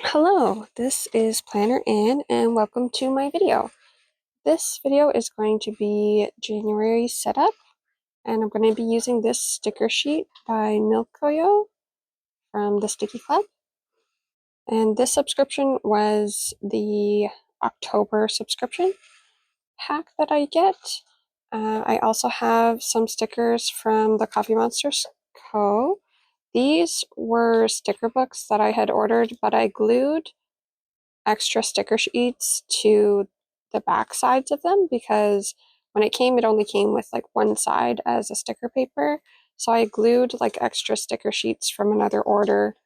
Hello, this is Planner Ann and welcome to my video. This video is going to be January setup and I'm going to be using this sticker sheet by Milkoyo from the Sticky Club. And this subscription was the October subscription pack that I get. I also have some stickers from the Coffee Monsters Co. These were sticker books that I had ordered, but I glued extra sticker sheets to the back sides of them because when it came, it only came with like one side as a sticker paper. So I glued like extra sticker sheets from another order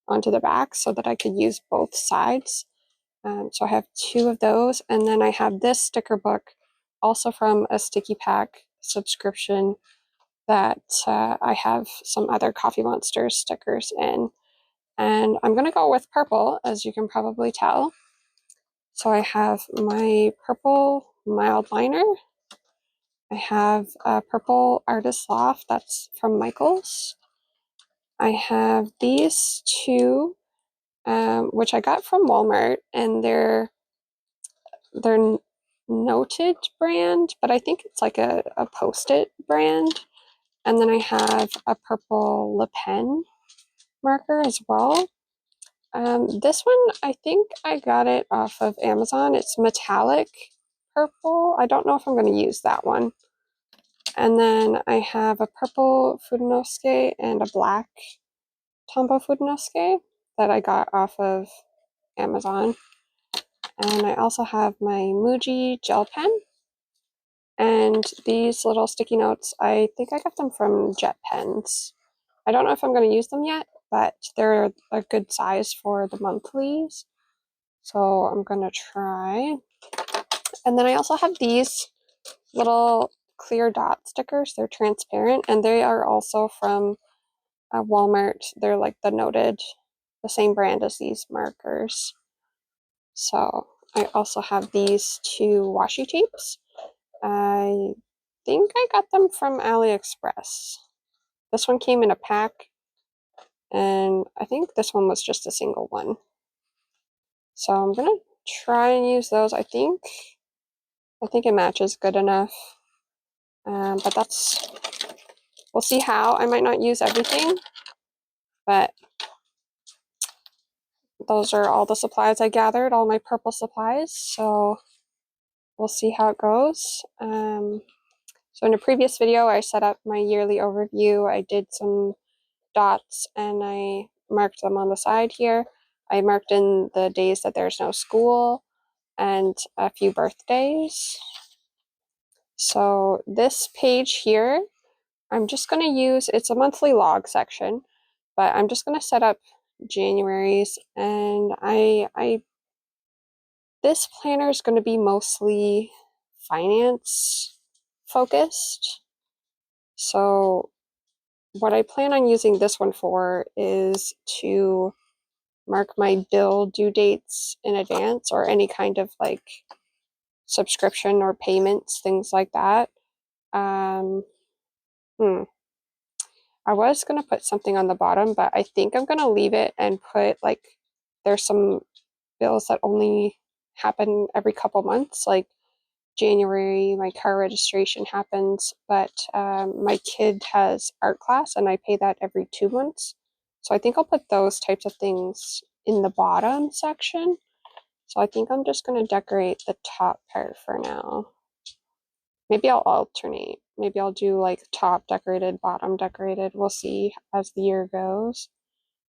onto the back so that I could use both sides. So I have two of those, and then I have this sticker book also from a Sticky Pack subscription that I have some other Coffee Monsters stickers in. And I'm going to go with purple, as you can probably tell. So I have my purple mild liner. I have a purple Artist Loft, that's from Michaels. I have these two, which I got from Walmart, and they're Noted brand, but I think it's like a Post-it brand. And then I have a purple Le Pen marker as well. This one, I think I got it off of Amazon. It's metallic purple. I don't know if I'm going to use that one. And then I have a purple Fudenosuke and a black Tombow Fudenosuke that I got off of Amazon. And I also have my Muji gel pen. And these little sticky notes, I think I got them from Jet Pens. I don't know if I'm going to use them yet, but they're a good size for the monthlies. So I'm going to try. And then I also have these little clear dot stickers. They're transparent, and they are also from Walmart. They're like the same brand as these markers. So I also have these two washi tapes. I think I got them from AliExpress. This one came in a pack, and I think this one was just a single one. So I'm gonna try and use those. I think it matches good enough. But we'll see how. I might not use everything, but those are all the supplies I gathered, all my purple supplies. So we'll see how it goes. So in a previous video, I set up my yearly overview. I did some dots and I marked them on the side here. I marked in the days that there's no school and a few birthdays. So this page here, I'm just going to use, it's a monthly log section, but I'm just going to set up January's, and this planner is going to be mostly finance focused. So what I plan on using this one for is to mark my bill due dates in advance, or any kind of like subscription or payments, things like that. I was going to put something on the bottom, but I think I'm going to leave it and put like, there's some bills that only happen every couple months, like January, my car registration happens, but my kid has art class and I pay that every 2 months. So I think I'll put those types of things in the bottom section. So I think I'm just going to decorate the top part for now. Maybe I'll alternate. Maybe I'll do like top decorated, bottom decorated. We'll see as the year goes.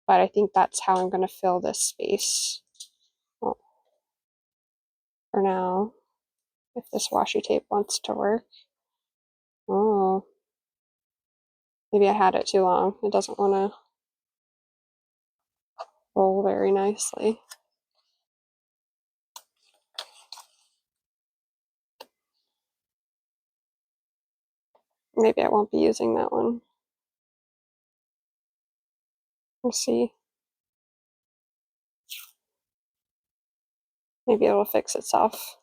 But I think that's how I'm going to fill this space. Well, for now, if this washi tape wants to work. Oh, maybe I had it too long. It doesn't want to roll very nicely. Maybe I won't be using that one. We'll see. Maybe it'll fix itself.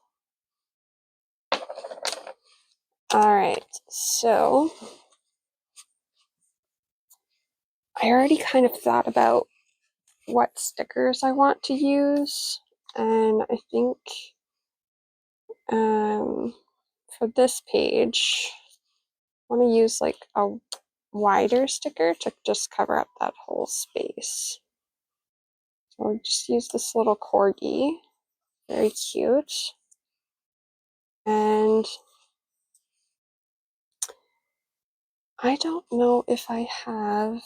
All right, so I already kind of thought about what stickers I want to use, and I think for this page, I want to use like a wider sticker to just cover up that whole space. So I'll just use this little corgi, very cute. And I don't know if I have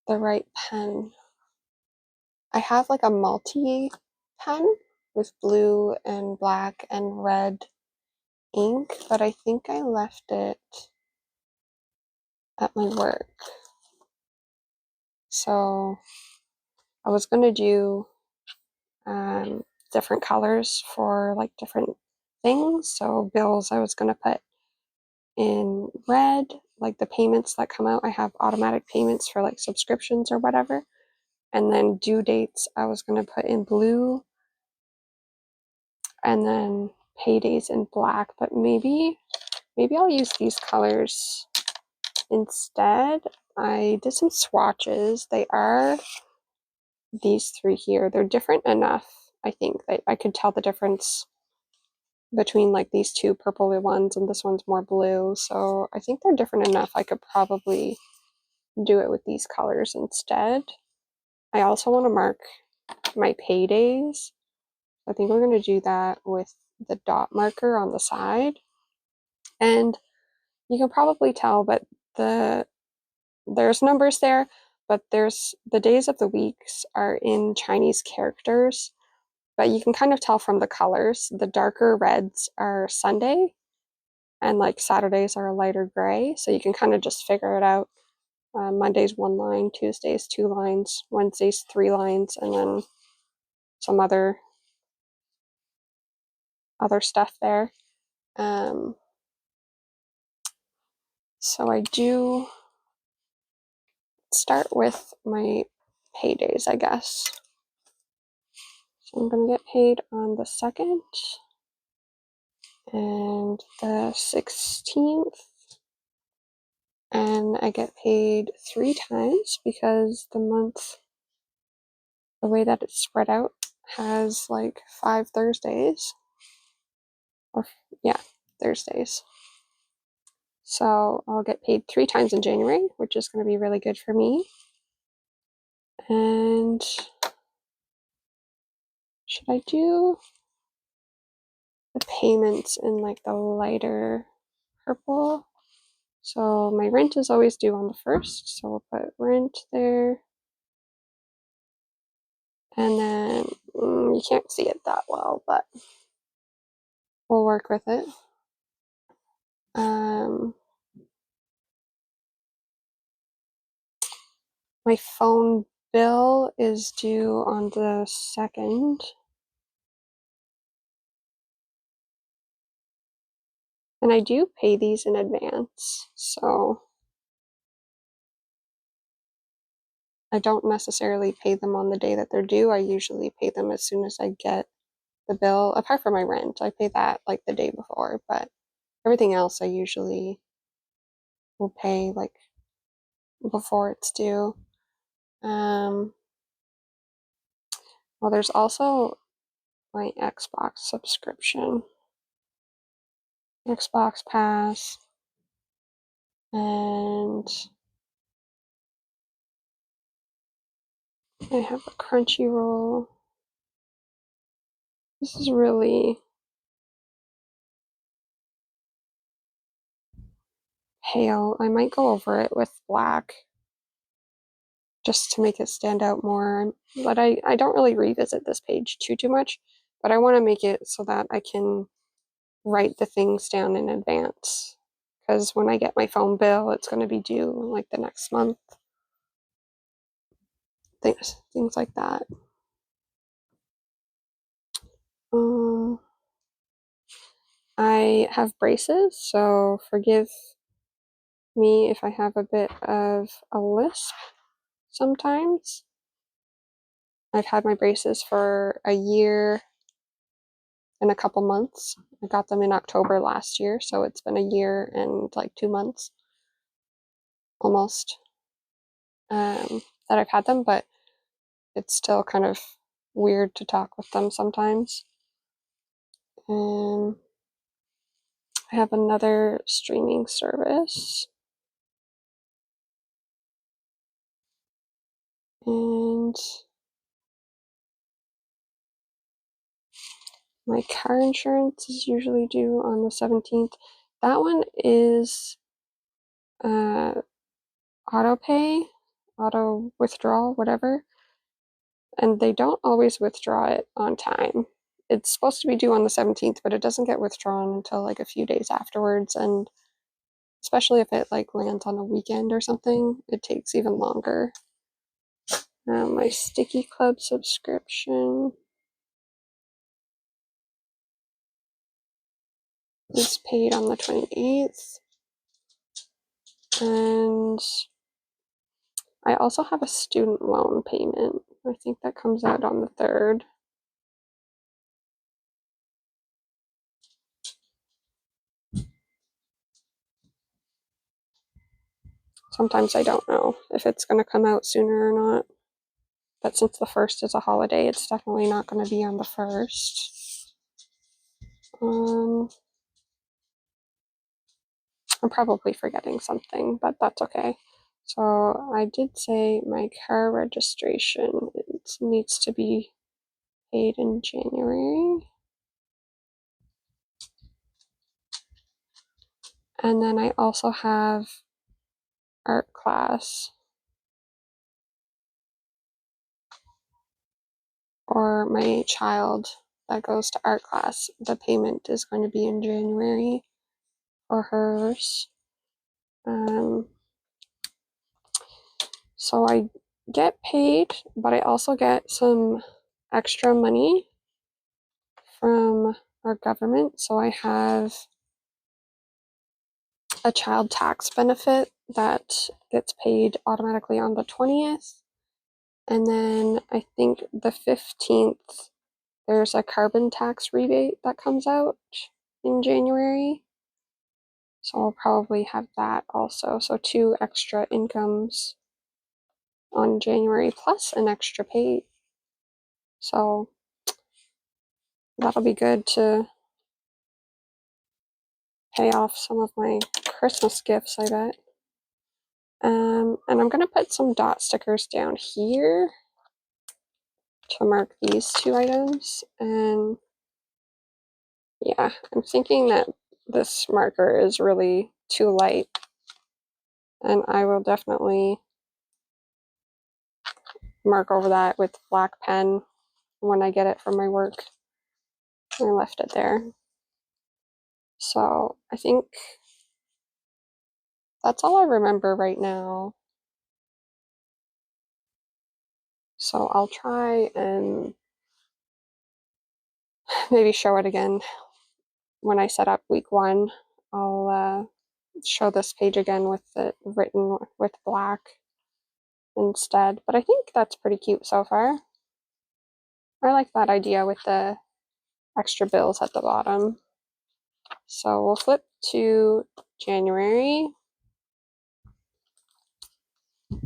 the right pen. I have like a multi pen with blue and black and red ink, but I think I left it at my work. So I was gonna do different colors for like different things. So bills I was gonna put in red, like the payments that come out. I have automatic payments for like subscriptions or whatever. And then due dates I was gonna put in blue, and then paydays in black. But maybe I'll use these colors instead. I did some swatches. They are these three here. They're different enough, I think, that I could tell the difference between like these two purpley ones and this one's more blue. So I think they're different enough. I could probably do it with these colors instead. I also want to mark my paydays. I think we're going to do that with the dot marker on the side. And you can probably tell, but there's numbers there, but there's the days of the weeks are in Chinese characters, but you can kind of tell from the colors. The darker reds are Sunday, and like Saturdays are a lighter gray, so you can kind of just figure it out. Monday's 1 line, Tuesday's 2 lines, Wednesday's 3 lines, and then some other stuff there. So I do start with my paydays, I guess. So I'm going to get paid on the 2nd and the 16th. And I get paid 3 times because the month, the way that it's spread out, has like 5 Thursdays. Or, yeah, Thursdays. So I'll get paid 3 times in January, which is going to be really good for me. And should I do the payments in like the lighter purple? So my rent is always due on the 1st, so we'll put rent there. And then you can't see it that well, but we'll work with it. My phone bill is due on the 2nd. And I do pay these in advance, so I don't necessarily pay them on the day that they're due. I usually pay them as soon as I get the bill, apart from my rent. I pay that like the day before, but everything else I usually will pay like before it's due. Well, there's also my Xbox subscription, Xbox Pass, and I have a Crunchyroll. This is really pale. I might go over it with black just to make it stand out more. But I don't really revisit this page too much, but I want to make it so that I can write the things down in advance. Because when I get my phone bill, it's going to be due like the next month. Things like that. I have braces, so forgive me if I have a bit of a lisp sometimes. I've had my braces for a year and a couple months. I got them in October last year, so it's been a year and like 2 months almost. that I've had them, but it's still kind of weird to talk with them sometimes. And I have another streaming service. And my car insurance is usually due on the 17th. That one is auto pay, auto withdrawal, whatever. And they don't always withdraw it on time. It's supposed to be due on the 17th, but it doesn't get withdrawn until like a few days afterwards. And especially if it like lands on a weekend or something, it takes even longer. My Sticky Club subscription is paid on the 28th. And I also have a student loan payment. I think that comes out on the 3rd. Sometimes I don't know if it's going to come out sooner or not. But since the 1st is a holiday, it's definitely not going to be on the 1st. I'm probably forgetting something, but that's okay. So I did say my car registration needs to be paid in January. And then I also have art class, or my child that goes to art class. The payment is going to be in January for hers. So I get paid, but I also get some extra money from our government. So I have a child tax benefit that gets paid automatically on the 20th. And then I think the 15th, there's a carbon tax rebate that comes out in January. So I'll probably have that also. So 2 extra incomes on January plus an extra pay. So that'll be good to pay off some of my Christmas gifts, I bet. And I'm going to put some dot stickers down here to mark these 2 items. And yeah, I'm thinking that this marker is really too light. And I will definitely mark over that with black pen when I get it from my work. I left it there. So I think that's all I remember right now. So I'll try and maybe show it again when I set up week 1. I'll show this page again with it written with black instead. But I think that's pretty cute so far. I like that idea with the extra bills at the bottom. So we'll flip to January.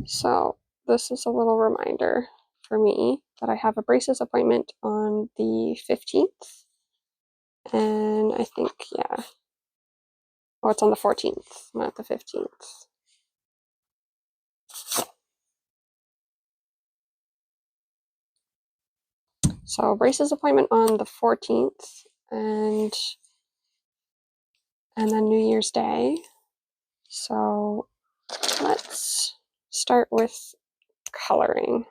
So this is a little reminder for me that I have a braces appointment on the 15th. And I think, yeah. Oh, it's on the 14th, not the 15th. So braces appointment on the 14th and then New Year's Day. So let's start with coloring.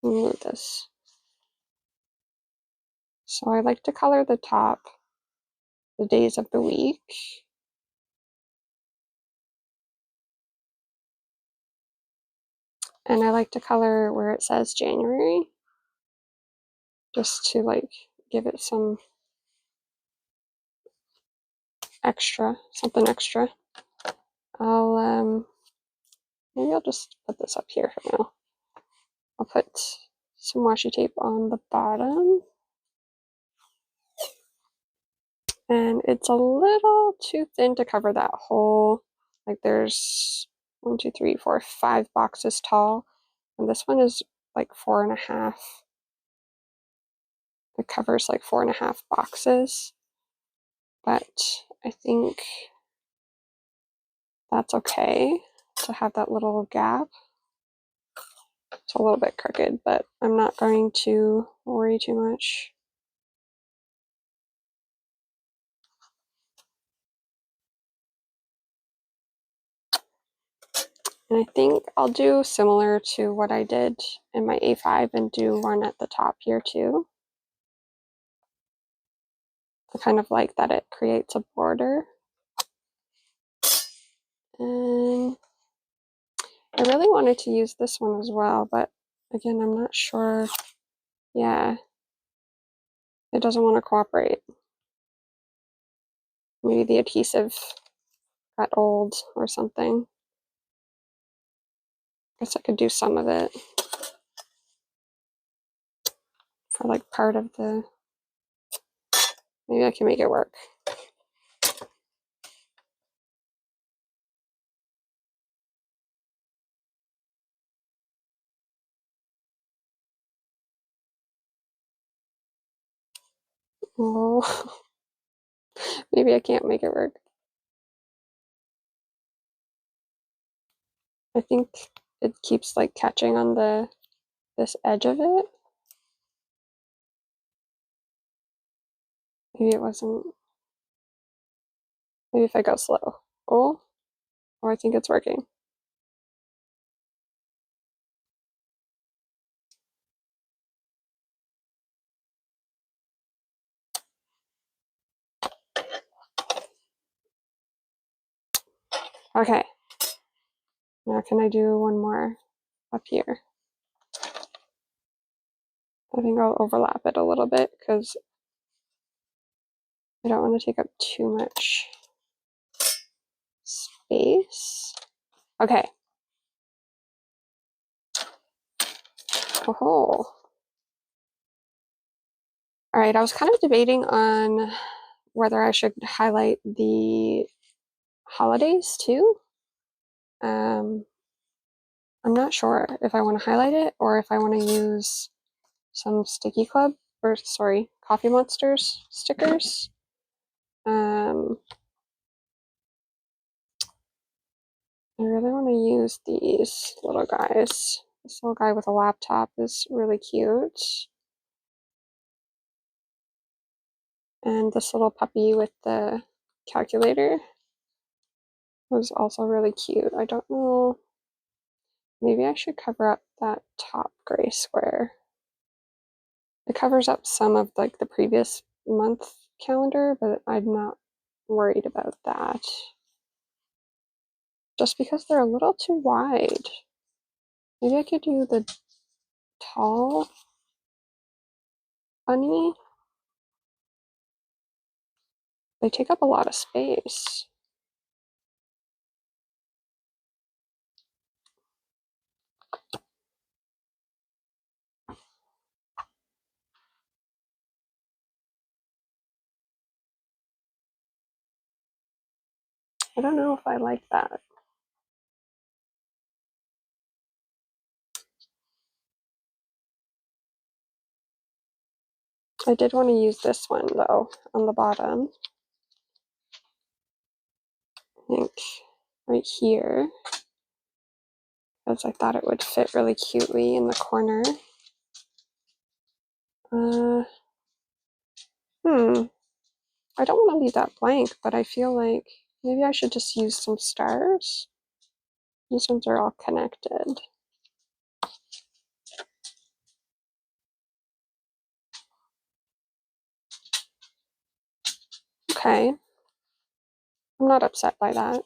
Move this. So I like to color the top, the days of the week. And I like to color where it says January, just to like give it some extra, something extra. Maybe I'll just put this up here for now. I'll put some washi tape on the bottom. And it's a little too thin to cover that whole, like there's 1, 2, 3, 4, 5 boxes tall. And this one is like 4.5. It covers like 4.5 boxes. But I think that's okay to have that little gap. It's a little bit crooked, but I'm not going to worry too much. And I think I'll do similar to what I did in my A5 and do one at the top here too. I kind of like that it creates a border. And I really wanted to use this one as well, but again, I'm not sure. Yeah, it doesn't want to cooperate. Maybe the adhesive got old or something. Guess I could do some of it for like part of the, maybe I can make it work. Oh, maybe I can't make it work. I think it keeps like catching on this edge of it. Maybe it wasn't, maybe if I go slow. Oh, I think it's working. Okay. Now can I do one more up here? I think I'll overlap it a little bit because I don't want to take up too much space. Okay. Oh. All right, I was kind of debating on whether I should highlight the holidays too. I'm not sure if I want to highlight it or if I want to use some Sticky Club, or sorry, Coffee Monsters stickers. I really want to use these little guys. This little guy with a laptop is really cute. And this little puppy with the calculator was also really cute. I don't know. Maybe I should cover up that top gray square. It covers up some of like the previous month calendar, but I'm not worried about that. Just because they're a little too wide. Maybe I could do the tall bunny. They take up a lot of space. I don't know if I like that. I did want to use this one though on the bottom. I think right here, because I thought it would fit really cutely in the corner. I don't want to leave that blank, but I feel like maybe I should just use some stars. These ones are all connected. Okay. I'm not upset by that.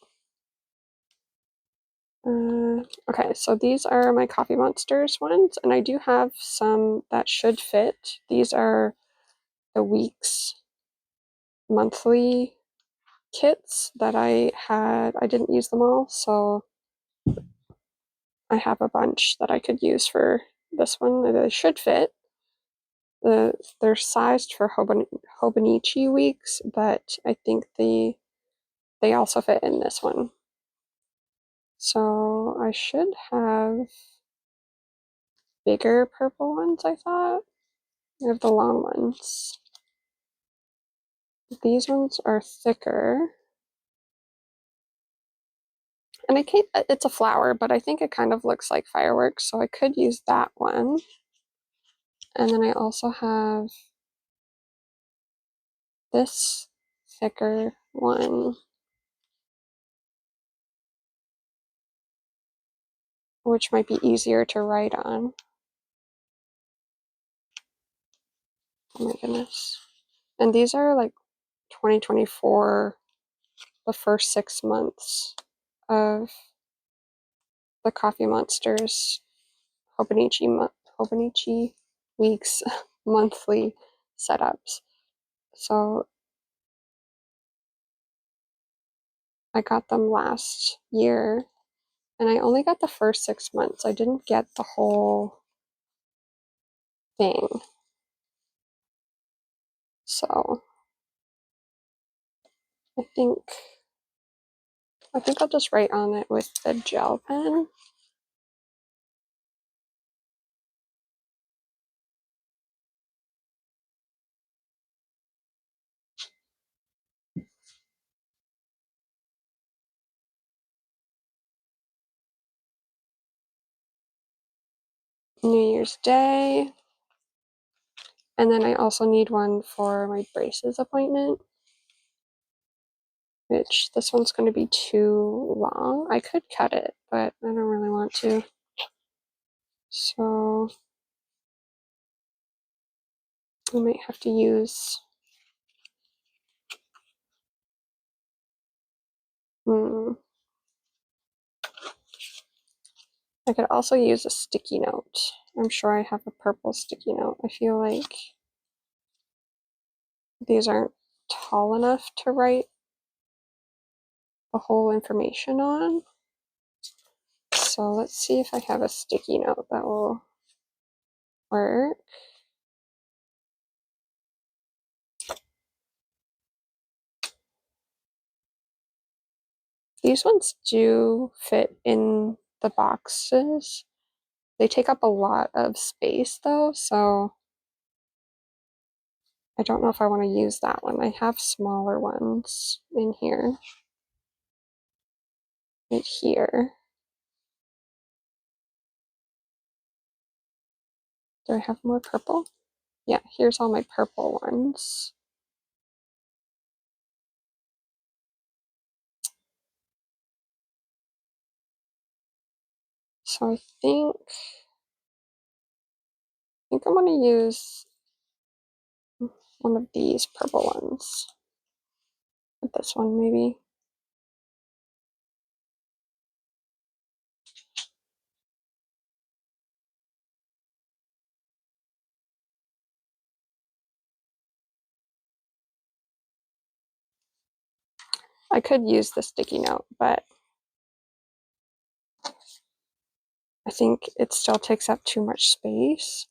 Okay, so these are my Coffee Monsters ones, and I do have some that should fit. These are the week's monthly kits that I had. I didn't use them all, so I have a bunch that I could use for this one. They should fit. They're sized for Hobonichi weeks, but I think they also fit in this one. So I should have bigger purple ones, I thought. I have the long ones. These ones are thicker. And it's a flower, but I think it kind of looks like fireworks, so I could use that one. And then I also have this thicker one, which might be easier to write on. Oh my goodness. And these are like 2024, the first 6 months of the Coffee Monsters Hobonichi Weeks monthly setups. So I got them last year, and I only got the first 6 months. I didn't get the whole thing. So I think I'll just write on it with the gel pen. New Year's Day. And then I also need one for my braces appointment, which this one's going to be too long. I could cut it, but I don't really want to. So I might have to use I could also use a sticky note. I'm sure I have a purple sticky note. I feel like these aren't tall enough to write the whole information on. So let's see if I have a sticky note that will work. These ones do fit in the boxes. They take up a lot of space though, so I don't know if I want to use that one. I have smaller ones in here. Right here. Do I have more purple? Yeah, here's all my purple ones. So I think I'm going to use one of these purple ones. This one maybe. I could use the sticky note, but I think it still takes up too much space.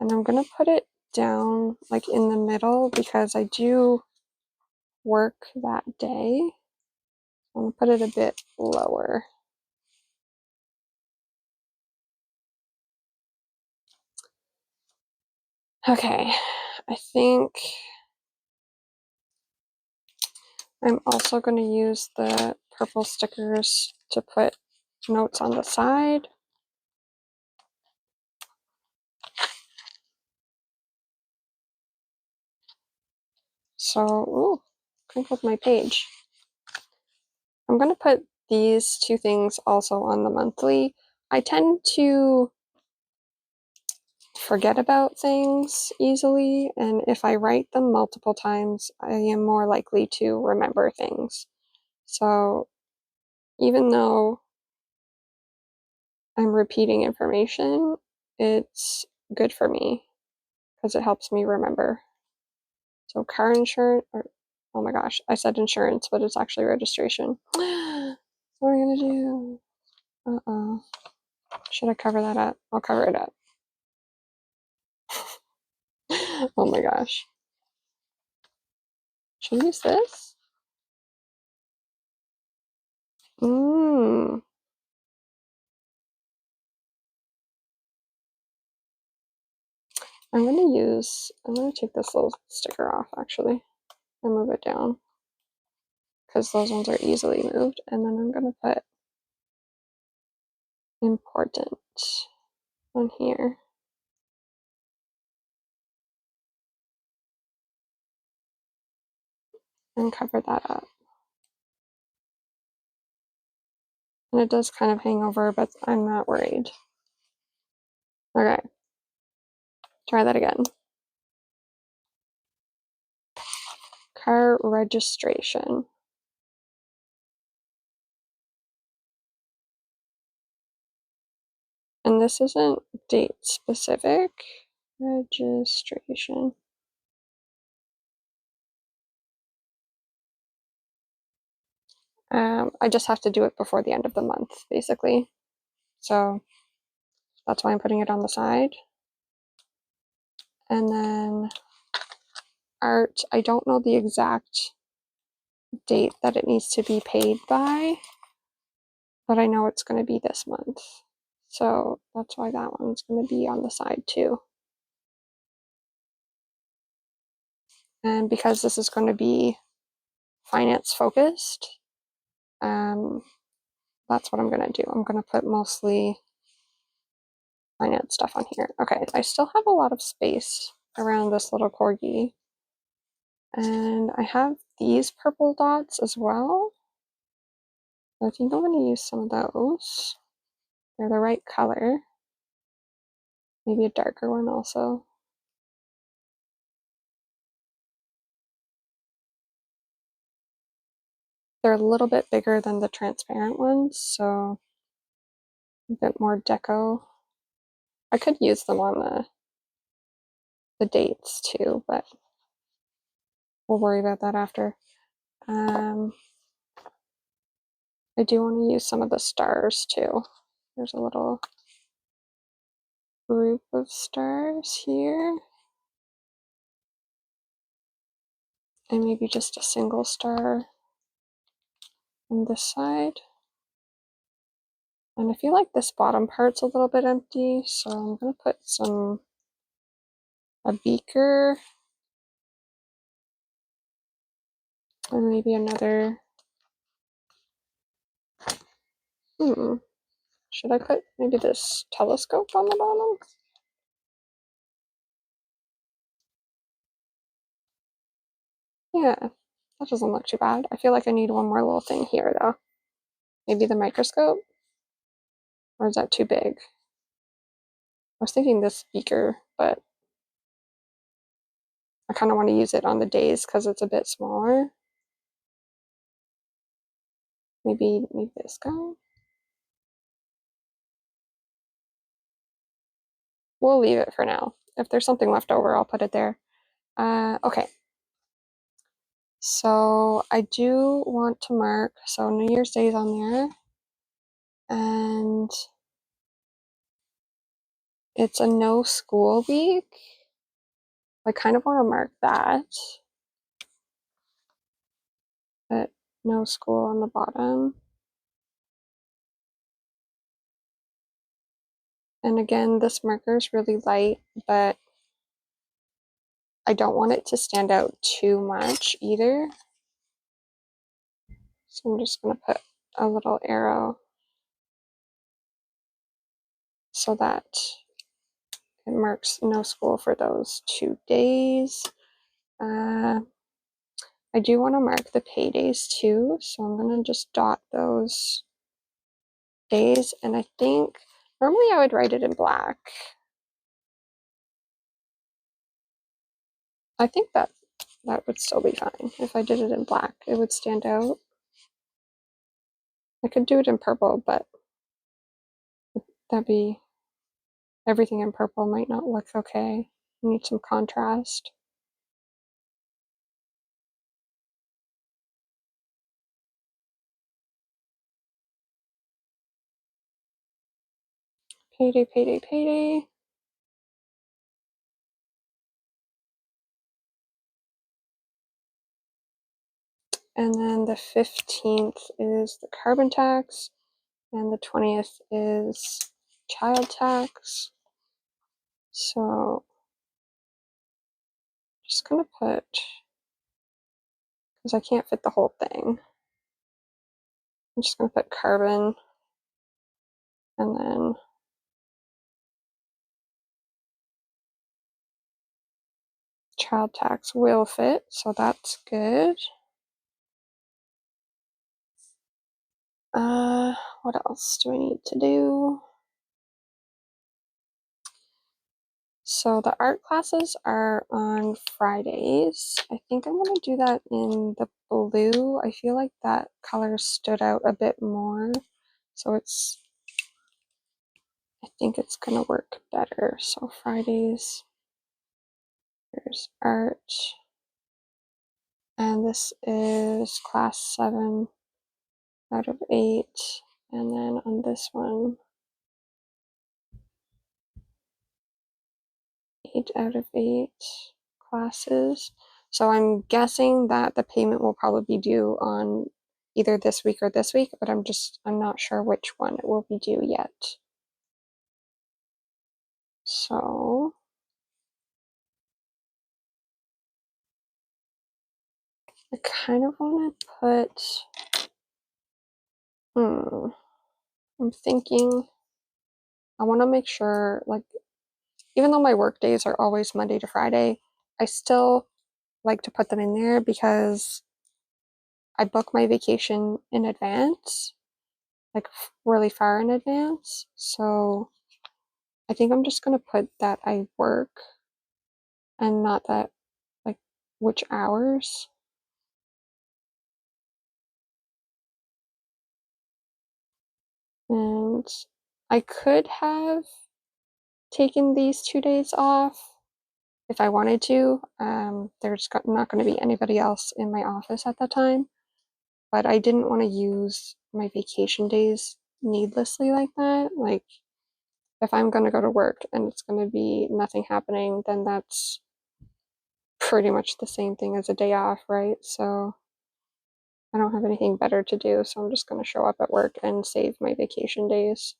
And I'm going to put it down like in the middle because I do work that day. I'm going to put it a bit lower. Okay, I think I'm also going to use the purple stickers to put notes on the side. So, ooh, crinkled my page. I'm going to put these two things also on the monthly. I tend to forget about things easily, and if I write them multiple times, I am more likely to remember things. So even though I'm repeating information, it's good for me because it helps me remember. So car insurance, or oh my gosh, I said insurance, but it's actually registration. What are we gonna do? Uh-oh. Should I cover that up? I'll cover it up. Oh my gosh. Should I use this? Mmm. I'm gonna take this little sticker off actually and move it down because those ones are easily moved. And then I'm gonna put important on here. And cover that up. And it does kind of hang over, but I'm not worried. Okay, try that again. Car registration. And this isn't date specific. Registration. I just have to do it before the end of the month, basically. So that's why I'm putting it on the side. And then art, I don't know the exact date that it needs to be paid by, but I know it's going to be this month. So that's why that one's going to be on the side too. And because this is going to be finance focused, that's what I'm going to do. I'm going to put mostly finance stuff on here. Okay, I still have a lot of space around this little corgi. And I have these purple dots as well. I think I'm going to use some of those. They're the right color. Maybe a darker one also. They're a little bit bigger than the transparent ones, so a bit more deco. I could use them on the dates too, but we'll worry about that after. I do want to use some of the stars too. There's a little group of stars here. And maybe just a single star on this side. And I feel like this bottom part's a little bit empty, so I'm going to put a beaker and maybe another. Should I put maybe this telescope on the bottom? Yeah, that doesn't look too bad. I feel like I need one more little thing here though. Maybe the microscope? Or is that too big? I was thinking this beaker, but I kind of want to use it on the days because it's a bit smaller. Maybe this guy? We'll leave it for now. If there's something left over, I'll put it there. Okay. So I do want to mark, so New Year's Day is on there. And it's a no school week. I kind of want to mark that. But no school on the bottom. And again, this marker is really light, but I don't want it to stand out too much either. So I'm just going to put a little arrow so that it marks no school for those 2 days. I do want to mark the paydays too, so I'm going to just dot those days. And I think normally I would write it in black. I think that would still be fine. If I did it in black, it would stand out. I could do it in purple, but that'd be everything in purple might not look okay. You need some contrast. Payday, payday, payday. And then the 15th is the carbon tax, and the 20th is child tax. So just gonna put, because I can't fit the whole thing, I'm just gonna put carbon and then child tax will fit, so that's good. What else do I need to do? So the art classes are on Fridays. I think I'm gonna do that in the blue. I feel like that color stood out a bit more. So I think it's gonna work better. So Fridays, there's art. And this is class 7 out of 8. And then on this one, 8 out of 8 classes. So I'm guessing that the payment will probably be due on either this week or this week, but I'm not sure which one it will be due yet. So I kind of want to put, I'm thinking I want to make sure, like, even though my work days are always Monday to Friday, I still like to put them in there because I book my vacation in advance, like really far in advance. So I think I'm just going to put that I work and not that, like, which hours. And I could have taken these 2 days off if I wanted to. There's not going to be anybody else in my office at that time, but I didn't want to use my vacation days needlessly like that. Like, if I'm going to go to work and it's going to be nothing happening, then that's pretty much the same thing as a day off, right? So I don't have anything better to do, so I'm just going to show up at work and save my vacation days.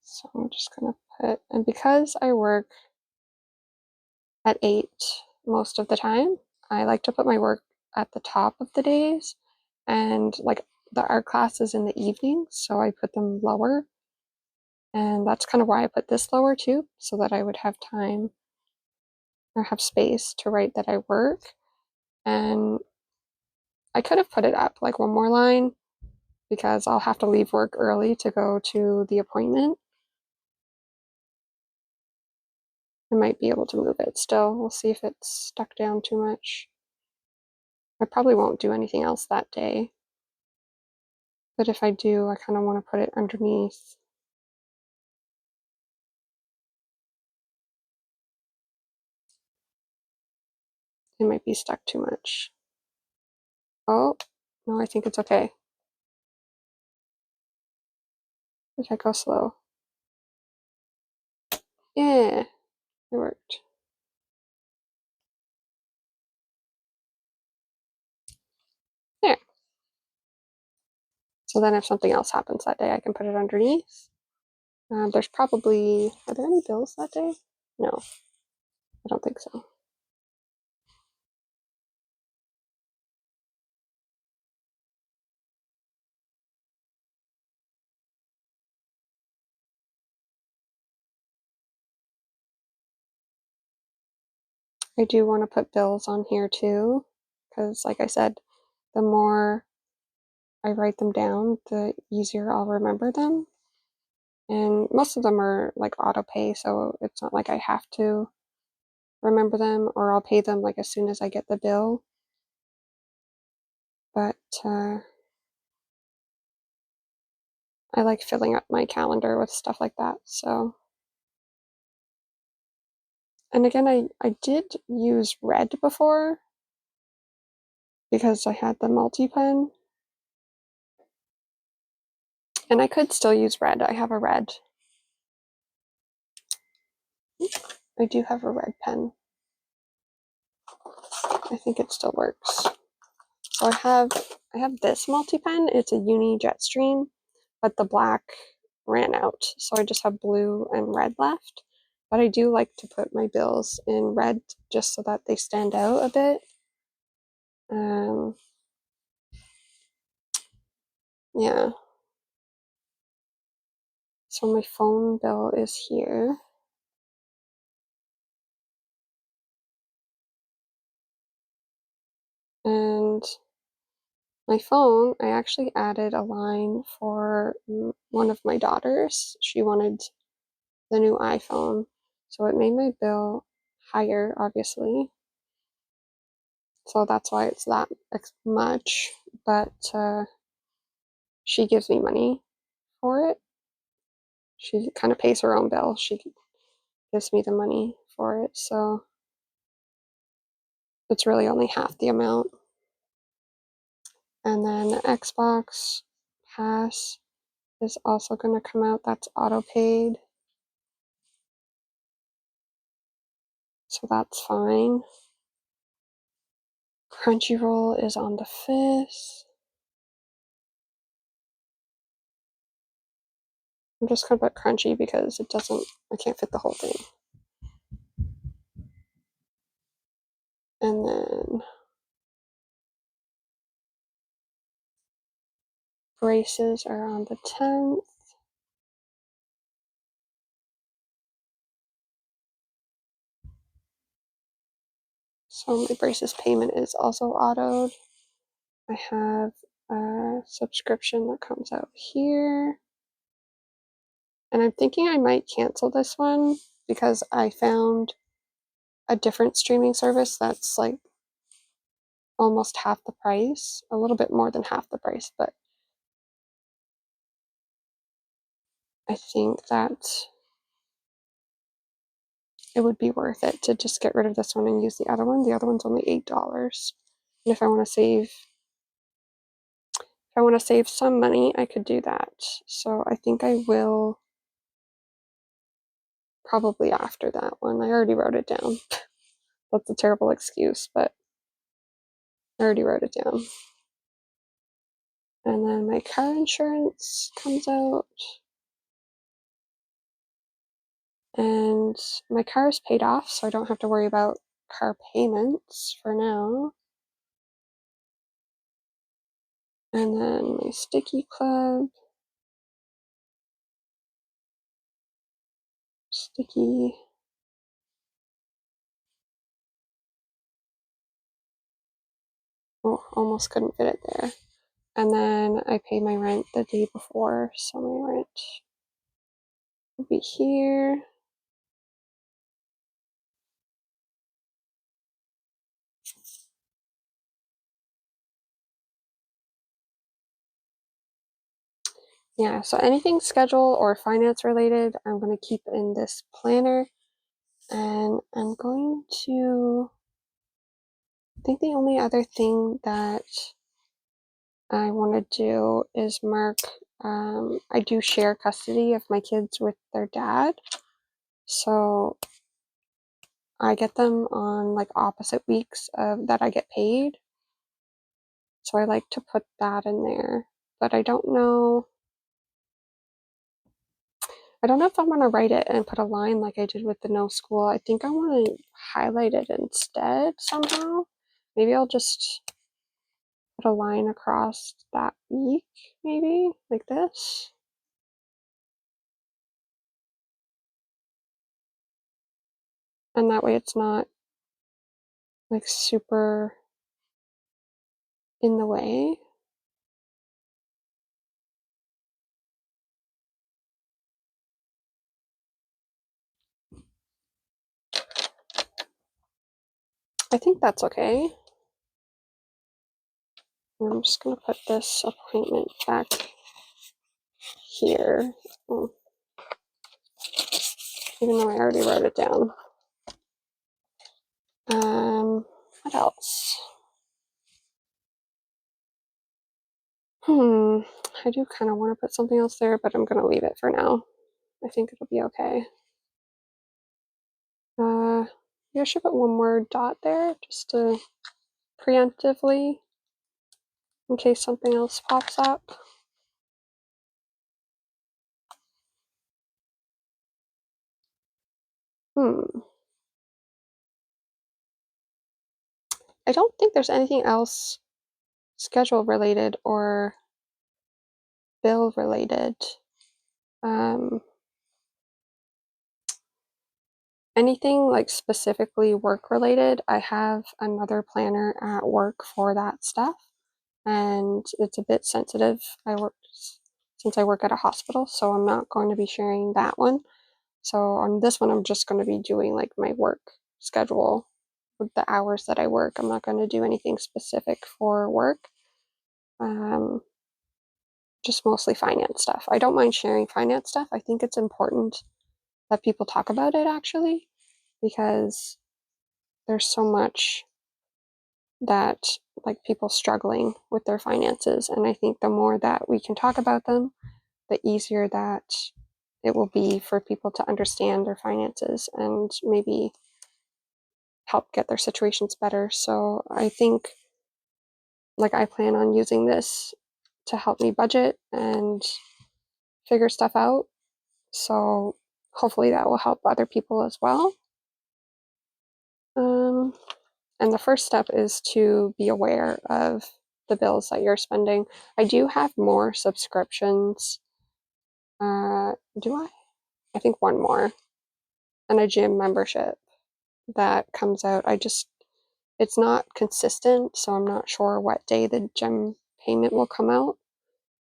So I'm just going to put, and because I work at 8 most of the time, I like to put my work at the top of the days, and like the art class is in the evening, so I put them lower. And that's kind of why I put this lower too, so that I would have time or have space to write that I work. And I could have put it up like one more line because I'll have to leave work early to go to the appointment. I might be able to move it still. We'll see if it's stuck down too much. I probably won't do anything else that day. But if I do, I kind of want to put it underneath. It might be stuck too much. Oh, no, I think it's okay. If I go slow. Yeah, it worked. There. So then if something else happens that day, I can put it underneath. There's probably, are there any bills that day? No, I don't think so. I do want to put bills on here too, because like I said, the more I write them down, the easier I'll remember them. And most of them are like auto pay, so it's not like I have to remember them, or I'll pay them like as soon as I get the bill. But I like filling up my calendar with stuff like that. So, and again, I did use red before because I had the multi-pen. And I could still use red. I have a red. I do have a red pen. I think it still works. So I have this multi-pen. It's a Uni Jetstream. but the black ran out. So I just have blue and red left. But I do like to put my bills in red just so that they stand out a bit. Yeah. So my phone bill is here. And my phone, I actually added a line for one of my daughters. She wanted the new iPhone. So it made my bill higher, obviously. So that's why it's that much. But she gives me money for it. She kind of pays her own bill. She gives me the money for it. So it's really only half the amount. And then the Xbox Pass is also going to come out. That's auto paid. So that's fine. Crunchyroll is on the 5th. I'm just going to put Crunchy because I can't fit the whole thing. And then braces are on the 10th. So my braces payment is also autoed. I have a subscription that comes out here. And I'm thinking I might cancel this one because I found a different streaming service that's like almost half the price, a little bit more than half the price, but I think that it would be worth it to just get rid of this one and use the other one. The other one's only $8. And if I want to save some money, I could do that. So I think I will probably after that one. I already wrote it down. That's a terrible excuse, but I already wrote it down. And then my car insurance comes out. And my car is paid off, so I don't have to worry about car payments for now. And then my sticky club. Sticky. Oh, almost couldn't fit it there. And then I pay my rent the day before, so my rent will be here. Yeah, so anything schedule or finance related, I'm going to keep in this planner. And I'm going to, I think the only other thing that I want to do is mark, I do share custody of my kids with their dad. So I get them on like opposite weeks that I get paid. So I like to put that in there, but I don't know. I don't know if I want to write it and put a line like I did with the no school. I think I want to highlight it instead somehow. Maybe I'll just put a line across that week, maybe like this. And that way it's not like super in the way. I think that's okay. And I'm just going to put this appointment back here. Even though I already wrote it down. What else? I do kind of want to put something else there, but I'm going to leave it for now. I think it'll be okay. I should put one more dot there just to preemptively in case something else pops up. I don't think there's anything else schedule related or bill related. Anything like specifically work related, I have another planner at work for that stuff, and it's a bit sensitive. Since I work at a hospital, so I'm not going to be sharing that one. So on this one, I'm just going to be doing like my work schedule with the hours that I work. I'm not going to do anything specific for work. Just mostly finance stuff. I don't mind sharing finance stuff. I think it's important that people talk about it actually, because there's so much that like people struggling with their finances. And I think the more that we can talk about them, the easier that it will be for people to understand their finances and maybe help get their situations better. So I think like I plan on using this to help me budget and figure stuff out. So hopefully that will help other people as well. And the first step is to be aware of the bills that you're spending. I do have more subscriptions. Do I? I think one more, and a gym membership that comes out. It's not consistent, so I'm not sure what day the gym payment will come out,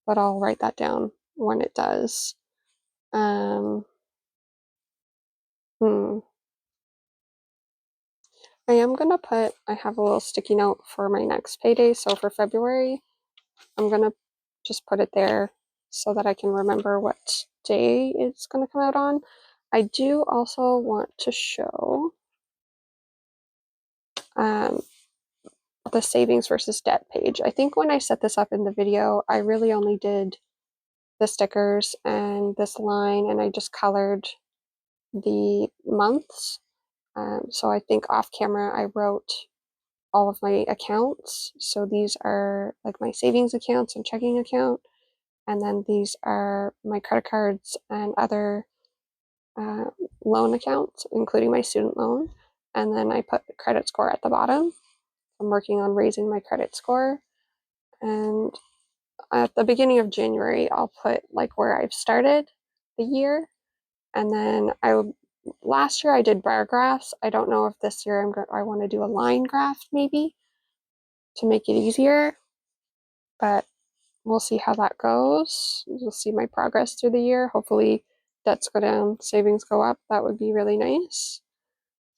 but I'll write that down when it does. Um, hmm. I have a little sticky note for my next payday. So for February, I'm gonna just put it there so that I can remember what day it's gonna come out on. I do also want to show the savings versus debt page. I think when I set this up in the video, I really only did the stickers and this line, and I just colored the months. So I think off camera, I wrote all of my accounts. So these are like my savings accounts and checking account. And then these are my credit cards and other uh, loan accounts, including my student loan. And then I put the credit score at the bottom. I'm working on raising my credit score. And at the beginning of January, I'll put like where I've started the year. And then last year I did bar graphs. I don't know if this year I want to do a line graph maybe to make it easier, but we'll see how that goes. We'll see my progress through the year. Hopefully debts go down, savings go up. That would be really nice.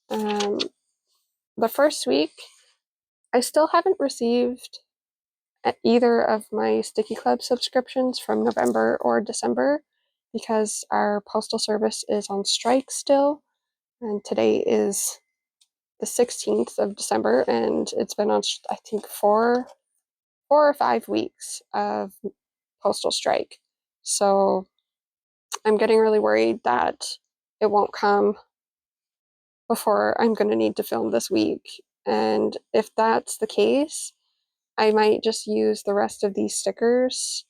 The first week, I still haven't received either of my Sticky Club subscriptions from November or December because our postal service is on strike still. And today is the 16th of December, and it's been on, I think, 4 or 5 weeks of postal strike. So I'm getting really worried that it won't come before I'm going to need to film this week. And if that's the case, I might just use the rest of these stickers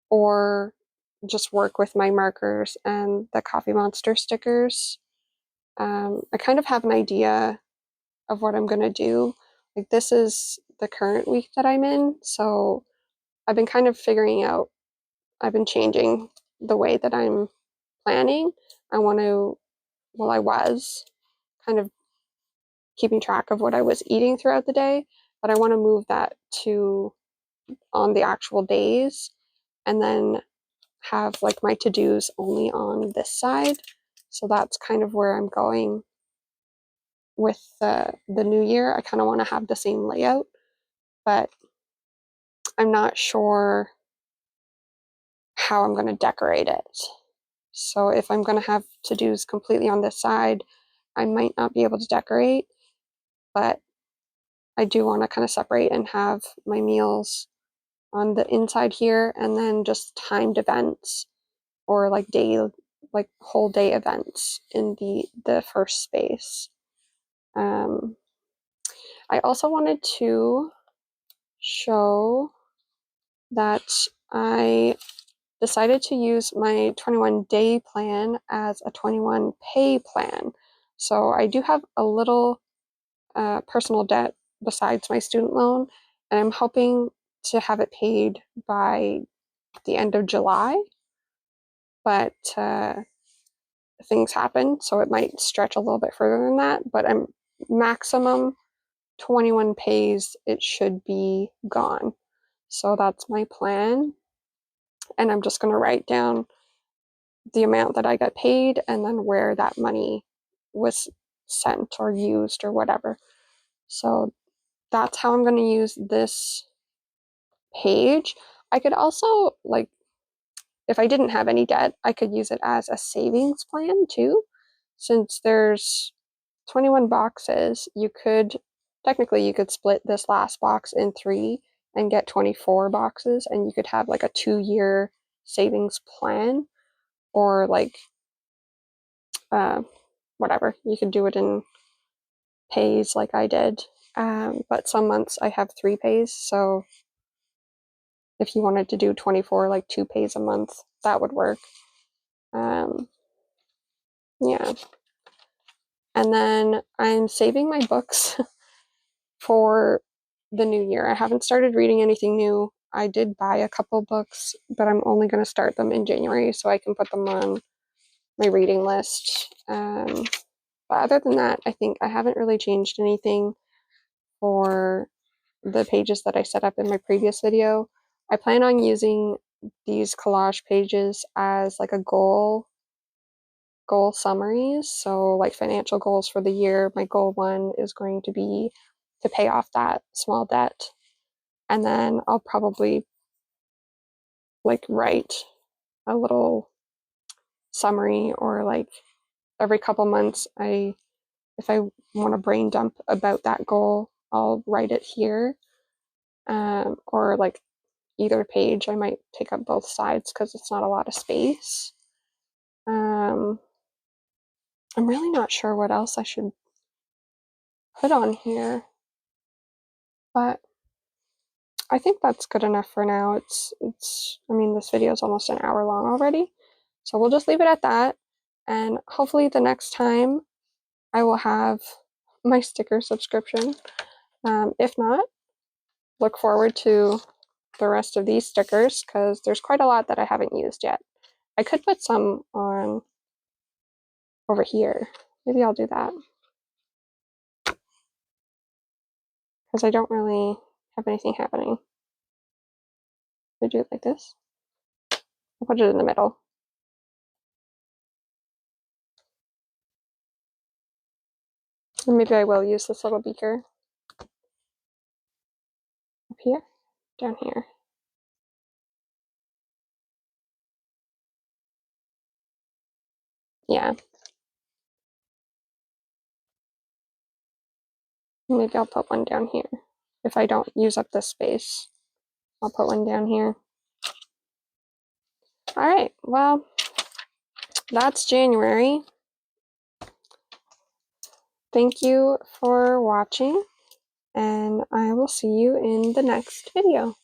or just work with my markers and the Coffee Monster stickers. I kind of have an idea of what I'm going to do. Like, this is the current week that I'm in, so I've been kind of I've been changing the way that I'm planning. I was kind of keeping track of what I was eating throughout the day, but I want to move that to on the actual days and then have like my to-dos only on this side. So that's kind of where I'm going with the new year. I kind of want to have the same layout, but I'm not sure how I'm going to decorate it. So if I'm going to have to-dos completely on this side, I might not be able to decorate, but I do want to kind of separate and have my meals on the inside here and then just timed events or like whole day events in the first space. I also wanted to show that I decided to use my 21 day plan as a 21 pay plan. So I do have a little personal debt besides my student loan, and I'm hoping to have it paid by the end of July. But things happen, so it might stretch a little bit further than that. But I'm maximum 21 pays, it should be gone. So that's my plan. And I'm just going to write down the amount that I got paid and then where that money was sent or used or whatever. So that's how I'm going to use this page. I could also, like, if I didn't have any debt, I could use it as a savings plan too. Since there's 21 boxes, you could split this last box in 3 and get 24 boxes, and you could have like a 2-year savings plan, or like whatever. You could do it in pays like I did. But some months I have 3 pays, so if you wanted to do 24, like 2 pays a month, that would work. Yeah. And then I'm saving my books for the new year. I haven't started reading anything new. I did buy a couple books, but I'm only going to start them in January so I can put them on my reading list. But other than that, I think I haven't really changed anything for the pages that I set up in my previous video. I plan on using these collage pages as like a goal summaries. So like financial goals for the year, my goal 1 is going to be to pay off that small debt. And then I'll probably like write a little summary, or like every couple months if I want to brain dump about that goal, I'll write it here. Or like either page, I might take up both sides because it's not a lot of space. I'm really not sure what else I should put on here, but I think that's good enough for now. I mean, this video is almost an hour long already, so we'll just leave it at that. And hopefully the next time I will have my sticker subscription. If not, look forward to the rest of these stickers because there's quite a lot that I haven't used yet. I could put some on over here. Maybe I'll do that because I don't really have anything happening. I do it like this. I'll put it in the middle. And maybe I will use this little beaker up here, down here. Yeah. Maybe I'll put one down here. If I don't use up this space, I'll put one down here. All right, well, that's January. Thank you for watching, and I will see you in the next video.